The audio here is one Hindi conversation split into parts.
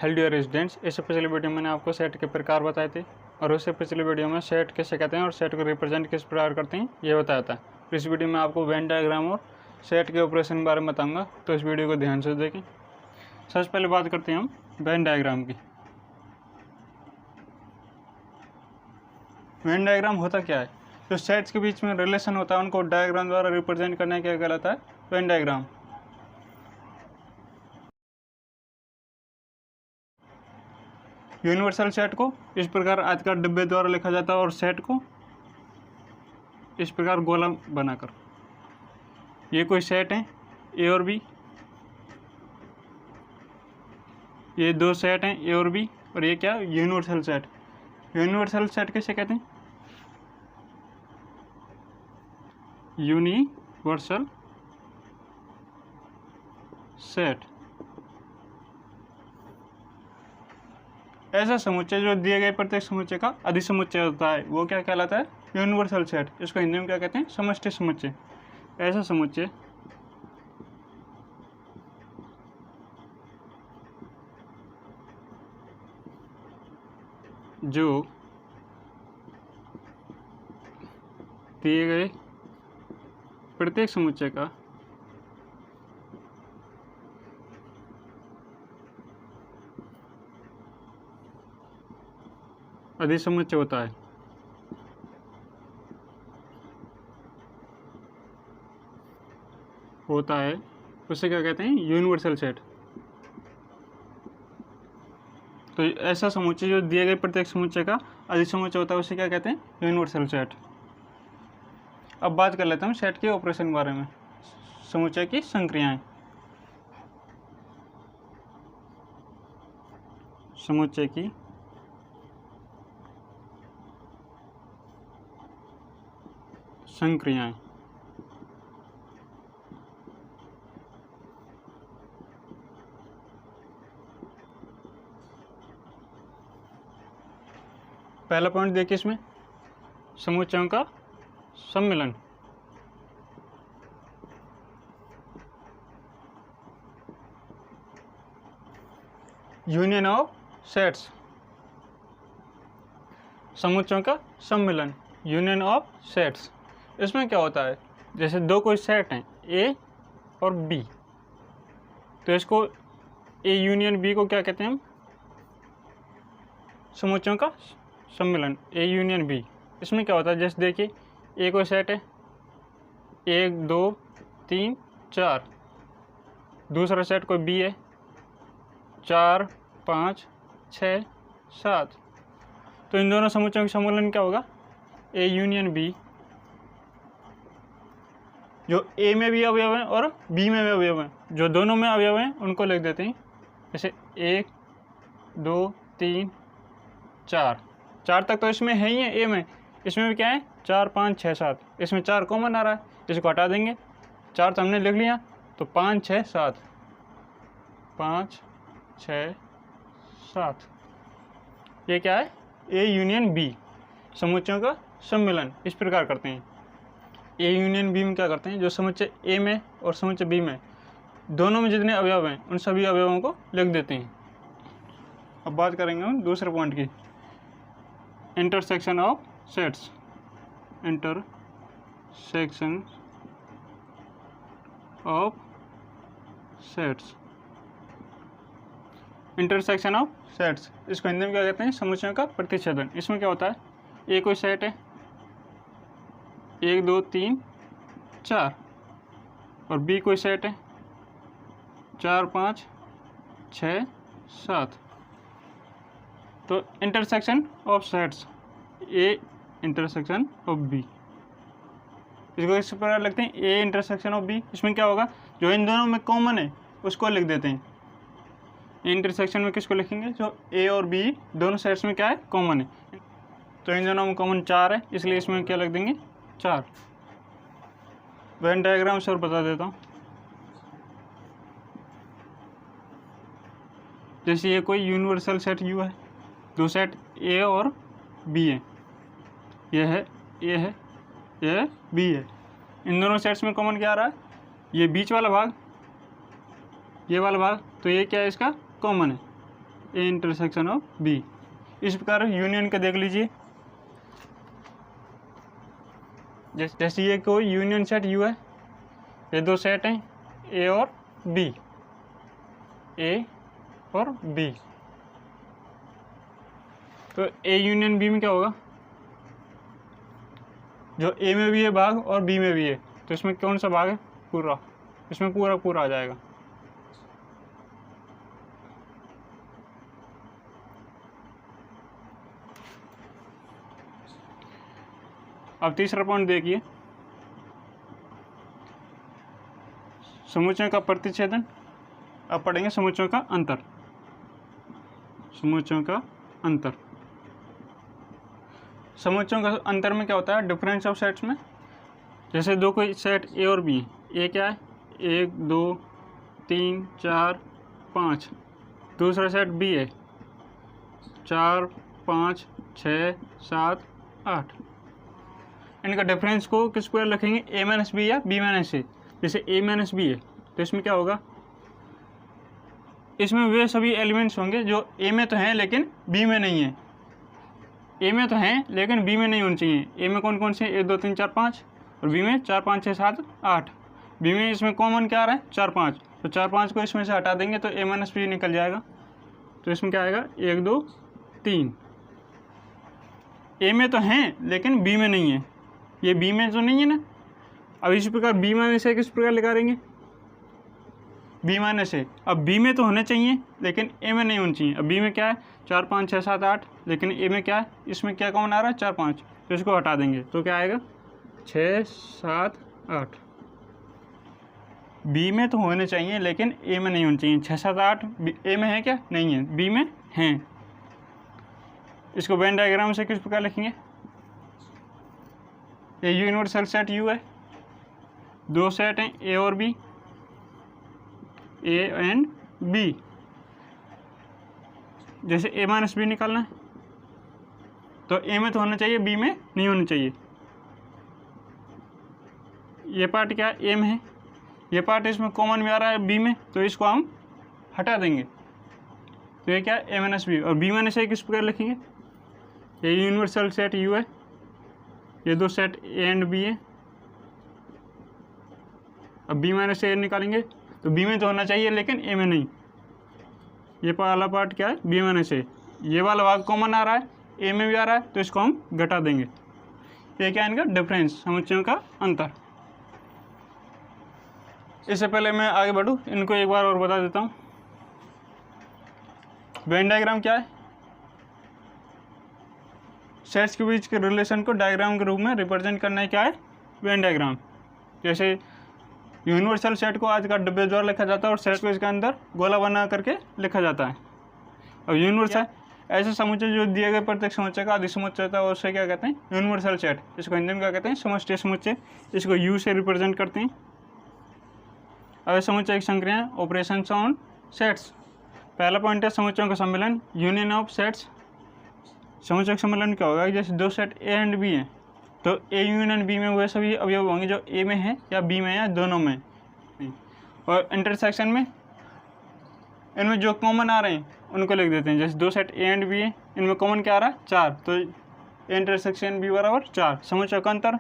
हेलो डियर स्टूडेंट्स, इससे पिछले वीडियो में मैंने आपको सेट के प्रकार बताए थे और उससे पिछले वीडियो में सेट कैसे कहते हैं और सेट को रिप्रेजेंट किस प्रकार करते हैं ये बताया था। इस वीडियो में आपको वेन डायग्राम और सेट के ऑपरेशन के बारे में बताऊंगा, तो इस वीडियो को ध्यान से देखें। सबसे पहले बात करते हैं हम वेन डायग्राम की। वेन डायग्राम होता क्या है? जो सेट्स के बीच में रिलेशन होता है उनको डायग्राम द्वारा रिप्रेजेंट करने क्या कहलाता है? Venn diagram. यूनिवर्सल सेट को इस प्रकार आयताकार डिब्बे द्वारा लिखा जाता है और सेट को इस प्रकार गोला बनाकर। ये कोई सेट है ए और बी, ये दो सेट हैं ए और बी, और ये क्या यूनिवर्सल सेट। यूनिवर्सल सेट किसे कहते हैं? यूनिवर्सल सेट ऐसा समुच्चय जो दिए गए प्रत्येक समुच्चय का अधिसमुच्चय होता है, वो क्या कहलाता है? Universal set. इसको हिंदी में क्या कहते हैं? समष्टि समुच्चय। ऐसा समुच्चय जो दिए गए प्रत्येक समुच्चय का अधिसमुच्चय होता है उसे क्या कहते हैं? Universal set. तो ऐसा समुच्चय जो दिए गए प्रत्येक समुच्चय का अधिसमुच्चय होता है उसे क्या कहते हैं? Universal set. अब बात कर लेते हैं सेट के ऑपरेशन के बारे में। समुच्चय की संक्रियाएं। समुच्चय की संक्रियाएं। पहला पॉइंट देखिए इसमें, समुच्चयों का सम्मिलन। Union of sets. समुच्चयों का सम्मिलन, यूनियन ऑफ सेट्स। इसमें क्या होता है? जैसे दो कोई सेट हैं ए और बी, तो इसको ए यूनियन बी को क्या कहते हैं हम? समुच्चयों का सम्मिलन, ए यूनियन बी। इसमें क्या होता है? जैसे देखिए ए कोई सेट है 1 2 3 4, दूसरा सेट कोई बी है 4 5 6 7। तो इन दोनों समुच्चयों का सम्मिलन क्या होगा? A union B. जो ए में भी अवयव हैं और बी में भी अवयव हैं, जो दोनों में अवयव हैं उनको लिख देते हैं। जैसे 1 2 3 4, 4 तक तो इसमें है ही है ए में। इसमें भी क्या है? 4 5 6 7। इसमें 4 कॉमन आ रहा है, इसको हटा देंगे। 4 तो हमने लिख लिया, तो 5 6 7, 5 6 7। ये क्या है? ए यूनियन बी। समुच्चयों का सम्मिलन इस प्रकार करते हैं। ए यूनियन बी में क्या करते हैं? जो समुच्चय ए में और समुच्चय बी में दोनों में जितने अवयव हैं उन सभी अवयवों को लिख देते हैं। अब बात करेंगे हम दूसरे पॉइंट की, intersection of sets. Intersection of sets. Intersection of sets, इसको हिंदी में क्या कहते हैं? समुच्चयों का प्रतिच्छेदन। इसमें क्या होता है? ए कोई सेट है 1 2 3 4, और बी कोई सेट है 4 5 6 7। तो intersection of sets, A intersection of B. इसको इस प्रकार लिखते हैं, ए इंटरसेक्शन ऑफ बी। इसमें क्या होगा? जो इन दोनों में कॉमन है उसको लिख देते हैं। इंटरसेक्शन में किसको लिखेंगे? जो ए और बी दोनों सेट्स में क्या है? कॉमन है। तो इन दोनों में कॉमन 4 है, इसलिए इसमें क्या लिख देंगे? 4। वेन डायग्राम से और बता देता हूँ। जैसे ये कोई यूनिवर्सल सेट यू है, दो सेट ए और बी है, ये है ए है, ये बी है। इन दोनों सेट्स में कॉमन क्या आ रहा है? ये बीच वाला भाग, ये वाला भाग, तो ये क्या है? इसका कॉमन है। A intersection of B. इस प्रकार यूनियन का देख लीजिए, जैसे ये कोई यूनियन सेट यू है, ये दो सेट हैं ए और बी, ए और बी। तो ए यूनियन बी में क्या होगा, जो ए में भी है भाग और बी में भी है, तो इसमें कौन सा भाग है, पूरा, इसमें पूरा पूरा आ जाएगा। अब तीसरा पॉइंट देखिए, समुच्चयों का प्रतिच्छेदन। अब पढ़ेंगे समुच्चयों का अंतर। समुच्चयों का अंतर, समुच्चयों का अंतर में क्या होता है, डिफरेंस ऑफ सेट्स में। जैसे दो कोई सेट ए और बी, ए क्या है, 1 2 3 4 5, दूसरा सेट बी है 4 5 6 7 8। इनका डिफरेंस को किस पर लिखेंगे, ए माइनस बी या बी माइनस ए। जैसे ए माइनस बी है तो इसमें क्या होगा, इसमें वे सभी एलिमेंट्स होंगे जो ए में तो हैं लेकिन बी में नहीं है। ए में तो हैं लेकिन बी में नहीं होने चाहिए। ए में कौन कौन से, 1 2 3 4 5, और बी में 4 5 6 7 8। बी में इसमें कॉमन क्या आ रहा है, 4 5, तो 4 5 को इसमें से हटा देंगे तो ए माइनस बी निकल जाएगा। तो इसमें क्या आएगा, 1 2 3। ए में तो हैं लेकिन बी में नहीं है, ये बी में तो नहीं है ना। अब इसी प्रकार बी माइनस ए किस प्रकार निकालेंगे, बी माइनस ए। अब बी में तो होने चाहिए लेकिन ए में नहीं होनी चाहिए। अब बी में क्या है, 4 5 6 7 8, लेकिन ए में क्या है, इसमें क्या कौन आ रहा है, 4 5, तो इसको हटा देंगे तो क्या आएगा, 6 7 8। बी में तो होने चाहिए लेकिन ए में नहीं होनी चाहिए। 6 7 8 ए में है क्या, नहीं है, बी में हैं। इसको वेन डायग्राम से किस प्रकार लिखेंगे, ये यूनिवर्सल सेट यू है, दो सेट हैं ए और बी, ए एंड बी। जैसे ए माइनस बी निकालना है तो ए में तो होना चाहिए, बी में नहीं होना चाहिए। ये पार्ट क्या है, ए में है, ये पार्ट इसमें कॉमन में आ रहा है बी में, तो इसको हम हटा देंगे। तो ये क्या है, ए माइनस बी। और बी माइनस ए किस प्रकार लिखेंगे, ये यूनिवर्सल सेट यू है, ये दो सेट ए एंड बी है। अब बी माइनस ए निकालेंगे तो बी में तो होना चाहिए लेकिन ए में नहीं। ये वाला पार्ट क्या है, बी माइनस ए, ये वाला भाग कॉमन आ रहा है, ए में भी आ रहा है, तो इसको हम घटा देंगे। ये क्या है इनका डिफरेंस, समुच्चयों का अंतर। इससे पहले मैं आगे बढ़ूँ, इनको एक बार और बता देता हूँ। वेन डायग्राम क्या है, सेट्स के बीच के रिलेशन को डायग्राम के रूप में रिप्रेजेंट करना है, क्या है, वेन डायग्राम। जैसे यूनिवर्सल सेट को आज का डब्बे द्वारा लिखा जाता है और सेट को इसके अंदर गोला बना करके लिखा जाता है। और यूनिवर्सल ऐसे समुच्चय जो दिए गए प्रत्येक समुच्चय का अधिसमुच्चय होता है, उससे क्या कहते हैं, यूनिवर्सल सेट। इसको हिंदी में क्या कहते हैं, समष्टि समुच्चय। इसको यू से रिप्रेजेंट करते हैं। अब समुच्चय की संक्रिया, ऑपरेशंस ऑन सेट्स। पहला पॉइंट है समुच्चयों का सम्मेलन, यूनियन ऑफ सेट्स। समुच्चय का सम्मेलन क्या होगा, जैसे दो सेट ए एंड बी हैं तो ए यूनियन बी में वह सभी अवयव होंगे जो ए में है या बी में या दोनों में। और इंटरसेक्शन में इनमें जो कॉमन आ रहे हैं उनको लिख देते हैं। जैसे दो सेट ए एंड बी है, इनमें कॉमन क्या आ रहा है, 4, तो ए इंटरसेक्शन बी बराबर 4। समुच्चय का अंतर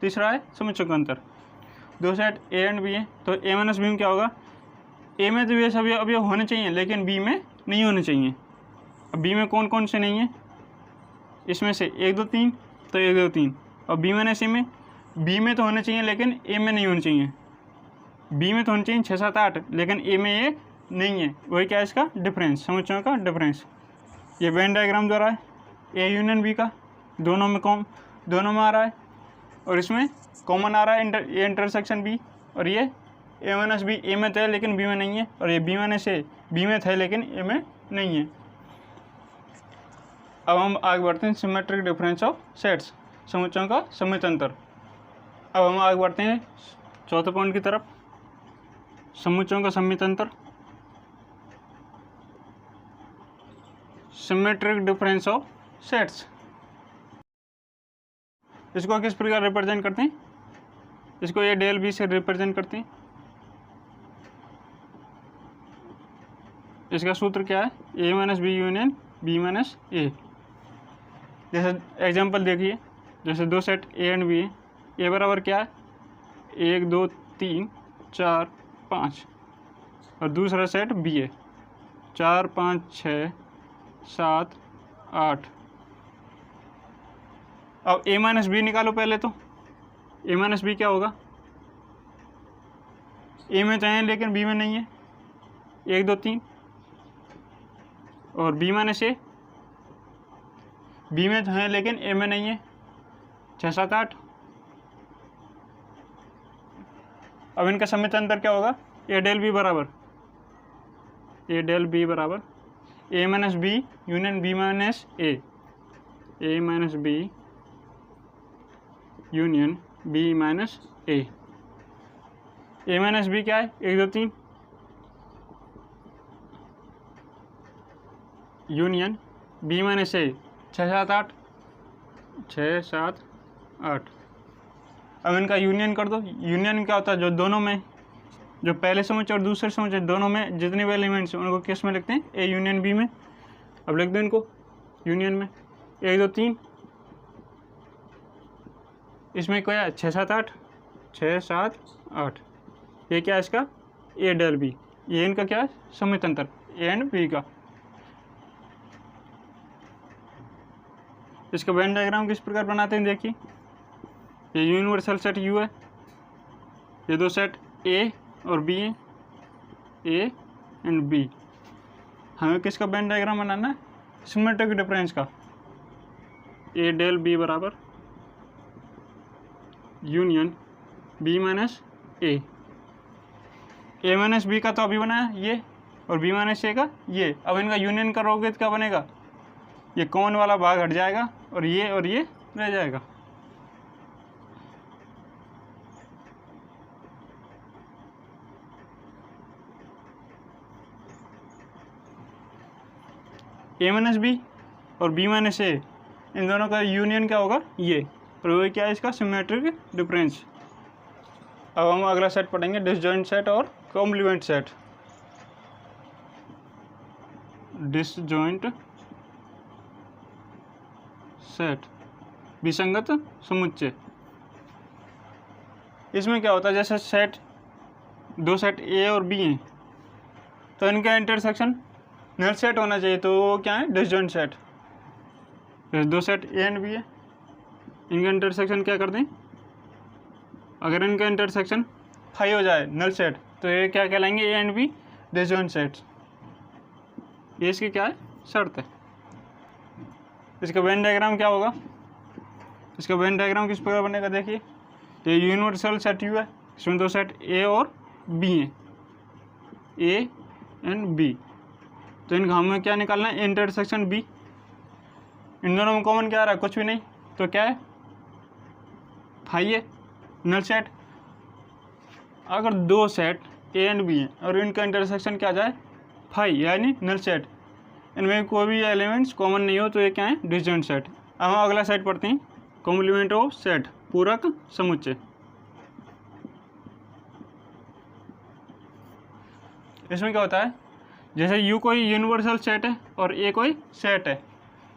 तीसरा है, समुच्चय का अंतर। दो सेट ए एंड बी है तो ए माइनस बी में क्या होगा, ए में तो ये सभी अवयव होने चाहिए लेकिन बी में नहीं होने चाहिए। अब बी में कौन कौन से नहीं है, इसमें से 1 2 3, तो 1 2 3। और बी माइनस ए में, बी में तो होने चाहिए लेकिन ए में नहीं होने चाहिए। बी में तो होने चाहिए 6 7 8, लेकिन ए में ये नहीं है। वही क्या है इसका डिफरेंस, समुच्चयों का डिफरेंस। ये वेन डायग्राम द्वारा है, ए यूनियन बी का, दोनों में आ रहा है। और इसमें कॉमन आ रहा है ए इंटरसेक्शन बी, और ये ए माइनस बी ए में थे लेकिन बी में नहीं है, और ये बी माइनस ए बी में थे लेकिन ए में नहीं है। अब हम आगे बढ़ते हैं, सिमेट्रिक डिफरेंस ऑफ सेट्स, समुच्चयों का समित अंतर। अब हम आगे बढ़ते हैं चौथे पॉइंट की तरफ, समुच्चयों का समित अंतर, सिमेट्रिक डिफरेंस ऑफ सेट्स। इसको किस प्रकार रिप्रेजेंट करते हैं, इसको ये डेल बी से रिप्रेजेंट करते हैं। इसका सूत्र क्या है, A minus B union B minus A. जैसे एग्जांपल देखिए, जैसे दो सेट ए एंड बी है, ए बराबर क्या है 1 2 3 4 5, और दूसरा सेट बी है 4 5 6 7 8। अब ए माइनस बी निकालो पहले, तो ए माइनस बी क्या होगा, ए में चाहिए लेकिन बी में नहीं है 1 2 3, और बी माइनस ए, बी में तो है लेकिन ए में नहीं है 6 7 8। अब इनका समित अंतर क्या होगा, ए डेल बी बराबर A minus B union B minus A minus B union B minus A minus B क्या है 1 2 3 यूनियन बी माइनस ए 6 7 8 6 7 8। अब इनका यूनियन कर दो। यूनियन क्या होता है, जो दोनों में, जो पहले समुच्चय और दूसरे समुच्चय दोनों में जितने भी एलिमेंट्स हैं उनको किस में लिखते हैं, ए यूनियन बी में। अब लिख दो इनको यूनियन में 1 2 3, इसमें क्या है 6 7 8 6 7 8। ये क्या है इसका ए डेल बी, ये इनका क्या है समित अंतर ए एंड बी का। इसका वेन डायग्राम किस प्रकार बनाते हैं देखिए, ये यूनिवर्सल सेट यू है, ये दो सेट ए और बी हैं, ए एंड बी। हमें किसका वेन डायग्राम बनाना है, सिमेट्रिक डिफरेंस का। ए डेल बी बराबर union B minus A minus B का तो अभी बनाया ये, और बी माइनस ए का ये। अब इनका यूनियन करोगे तो क्या बनेगा, ये कॉमन वाला भाग हट जाएगा और ये रह जाएगा। ए माइनस बी और बी माइनस ए, इन दोनों का यूनियन क्या होगा ये, और वो क्या है इसका सिमेट्रिक डिफरेंस। अब हम अगला सेट पढ़ेंगे डिसजॉइंट सेट और कॉम्प्लीमेंट सेट। डिसजॉइंट सेट विसंगत समुच्चय। इसमें क्या होता है, जैसे सेट दो सेट ए और बी हैं तो इनका इंटरसेक्शन नल सेट होना चाहिए, तो वो क्या है डिसजॉइंट सेट। जैसे दो सेट ए एंड बी है, इनका इंटरसेक्शन क्या कर दें, अगर इनका इंटरसेक्शन हाई हो जाए नल सेट, तो ये क्या कहलाएंगे A and B disjoint sets. ये इसकी क्या है शर्त है। इसका वेन डायग्राम क्या होगा, इसका वेन डायग्राम किस प्रकार बनेगा देखिए, ये यूनिवर्सल सेट यू है, इसमें दो सेट ए और बी हैं, ए एंड बी। तो इनका हमें क्या निकालना है, इंटरसेक्शन बी। इन दोनों में कॉमन क्या आ रहा है, कुछ भी नहीं, तो क्या है फाई है नल सेट। अगर दो सेट ए एंड बी हैं और इनका इंटरसेक्शन क्या जाए फाई यानी नल सेट, इनमें कोई भी एलिमेंट्स कॉमन नहीं हो, तो ये क्या है डिसजॉइंट सेट। अब हम अगला सेट पढ़ते हैं, कॉम्प्लीमेंट ऑफ सेट पूरक समुच्चय। इसमें क्या होता है, जैसे यू कोई यूनिवर्सल सेट है और ए कोई सेट है,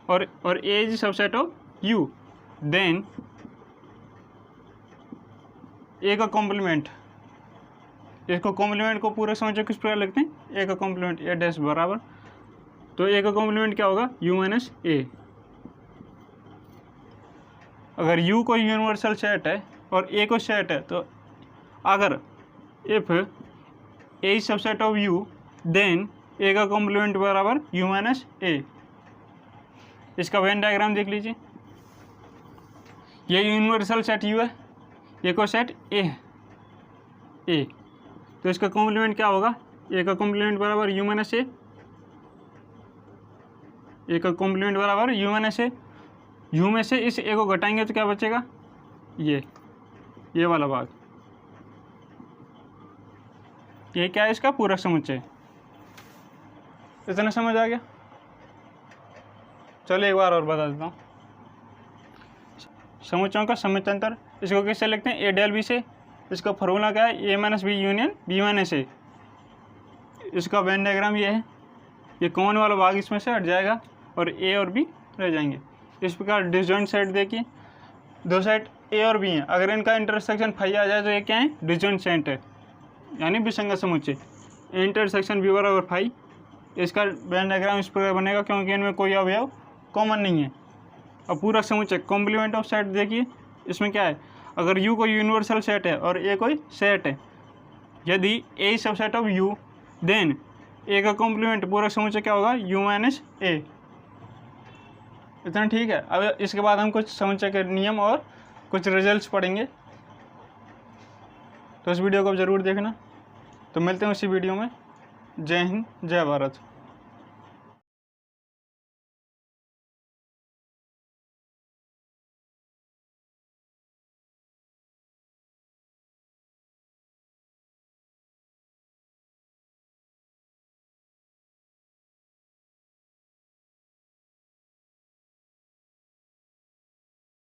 और A is subset of U, then A का कॉम्प्लीमेंट, इसको कॉम्प्लीमेंट को पूरे समुच्चय किस प्रकार लिखते हैं, ए का कॉम्प्लीमेंट ए डैश बराबर, तो ए का कॉम्प्लीमेंट क्या होगा यू माइनस ए। अगर यू कोई यूनिवर्सल सेट है और ए को सेट है, तो अगर if A is subset of U then A का कॉम्प्लीमेंट बराबर यू माइनस ए। इसका वेन डायग्राम देख लीजिए, ये यूनिवर्सल सेट यू है, ये को सेट ए है ए, तो इसका कॉम्प्लीमेंट क्या होगा, ए का कॉम्प्लीमेंट बराबर यू माइनस ए, ए का कॉम्प्लीमेंट बराबर यू माइनस ए। यू में से इस ए को घटाएंगे तो क्या बचेगा, ये वाला भाग, ये क्या है इसका पूरक समुच्चय। इतना समझ आ गया। चलो एक बार और बता देता हूँ, समुच्चयों का समित अंतर, इसको किससे लिखते हैं ए डेल बी से। इसका फॉर्मूला क्या है, A minus B union B minus A. इसका वेन डायग्राम ये है, ये कॉमन वाला भाग इसमें से हट जाएगा और ए और बी रह जाएंगे। इस प्रकार डिसजॉइंट सेट देखिए, दो सेट ए और बी हैं, अगर इनका इंटरसेक्शन फाई आ जाए तो ये क्या है, डिसजॉइंट सेट है, यानी विसंगत समुच्चय। इंटरसेक्शन बी बराबर फाई, इसका वेन डायग्राम इस प्रकार बनेगा क्योंकि इनमें कोई अवयव कॉमन नहीं है। अब पूरक समुच्चय कॉम्प्लीमेंट ऑफ सेट देखिए, इसमें क्या है, अगर यू कोई यूनिवर्सल सेट है और ए कोई सेट है, यदि ए subset of U, then A का कॉम्प्लीमेंट पूरक समुच्चय क्या होगा, यू माइनस ए। इतना ठीक है। अब इसके बाद हम कुछ समुच्चय के नियम और कुछ रिजल्ट्स पढ़ेंगे, तो इस वीडियो को ज़रूर देखना। तो मिलते हैं उसी वीडियो में। जय हिंद, जय भारत।